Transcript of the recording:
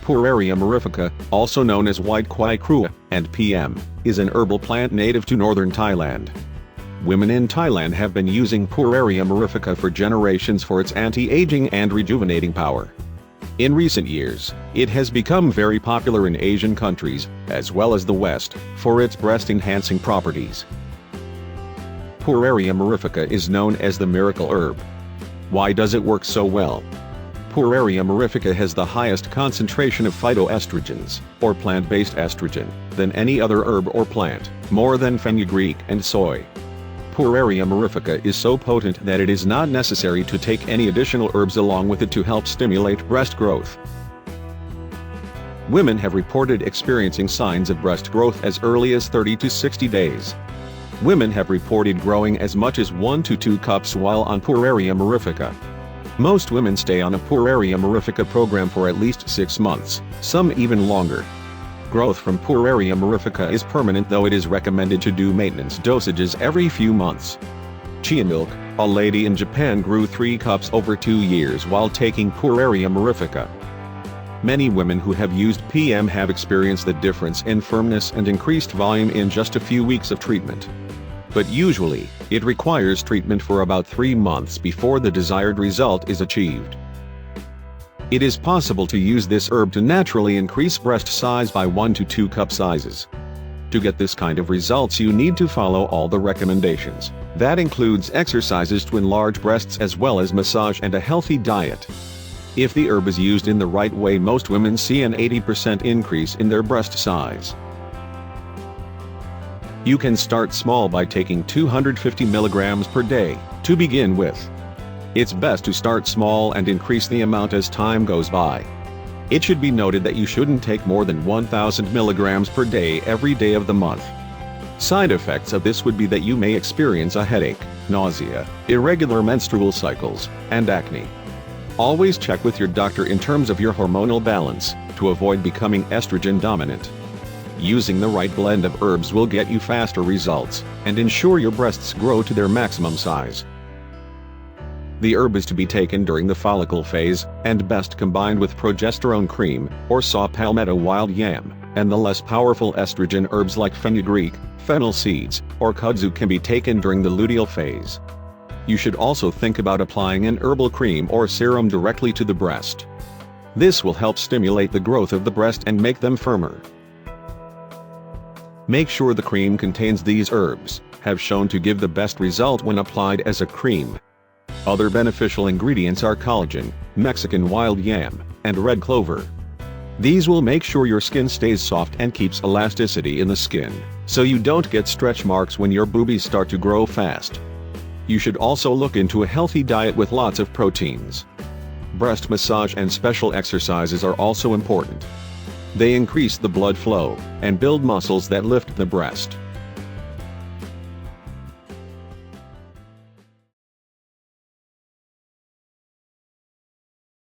Pueraria Mirifica, also known as white kwai krua, and PM, is an herbal plant native to northern Thailand. Women in Thailand have been using Pueraria Mirifica for generations for its anti-aging and rejuvenating power. In recent years, it has become very popular in Asian countries, as well as the West, for its breast-enhancing properties. Pueraria Mirifica is known as the miracle herb. Why does it work so well? Pueraria Mirifica has the highest concentration of phytoestrogens, or plant-based estrogen, than any other herb or plant, more than fenugreek and soy. Pueraria Mirifica is so potent that it is not necessary to take any additional herbs along with it to help stimulate breast growth. Women have reported experiencing signs of breast growth as early as 30 to 60 days. Women have reported growing as much as 1 to 2 cups while on Pueraria Mirifica. Most women stay on a Pueraria Mirifica program for at least 6 months, some even longer. Growth from Pueraria Mirifica is permanent, though it is recommended to do maintenance dosages every few months. Chia milk: a lady in Japan grew 3 cups over 2 years while taking Pueraria Mirifica. Many women who have used PM have experienced the difference in firmness and increased volume in just a few weeks of treatment. But usually, it requires treatment for about 3 months before the desired result is achieved. It is possible to use this herb to naturally increase breast size by 1 to 2 cup sizes. To get this kind of results, you need to follow all the recommendations. That includes exercises to enlarge breasts as well as massage and a healthy diet. If the herb is used in the right way, most women see an 80% increase in their breast size. You can start small by taking 250 milligrams per day, to begin with. It's best to start small and increase the amount as time goes by. It should be noted that you shouldn't take more than 1,000 milligrams per day every day of the month. Side effects of this would be that you may experience a headache, nausea, irregular menstrual cycles, and acne. Always check with your doctor in terms of your hormonal balance, to avoid becoming estrogen dominant. Using the right blend of herbs will get you faster results, and ensure your breasts grow to their maximum size. The herb is to be taken during the follicle phase, and best combined with progesterone cream, or saw palmetto wild yam, and the less powerful estrogen herbs like fenugreek, fennel seeds, or kudzu can be taken during the luteal phase. You should also think about applying an herbal cream or serum directly to the breast. This will help stimulate the growth of the breast and make them firmer. Make sure the cream contains these herbs, have shown to give the best result when applied as a cream. Other beneficial ingredients are collagen, Mexican wild yam, and red clover. These will make sure your skin stays soft and keeps elasticity in the skin, so you don't get stretch marks when your boobies start to grow fast. You should also look into a healthy diet with lots of proteins. Breast massage and special exercises are also important. They increase the blood flow and build muscles that lift the breast.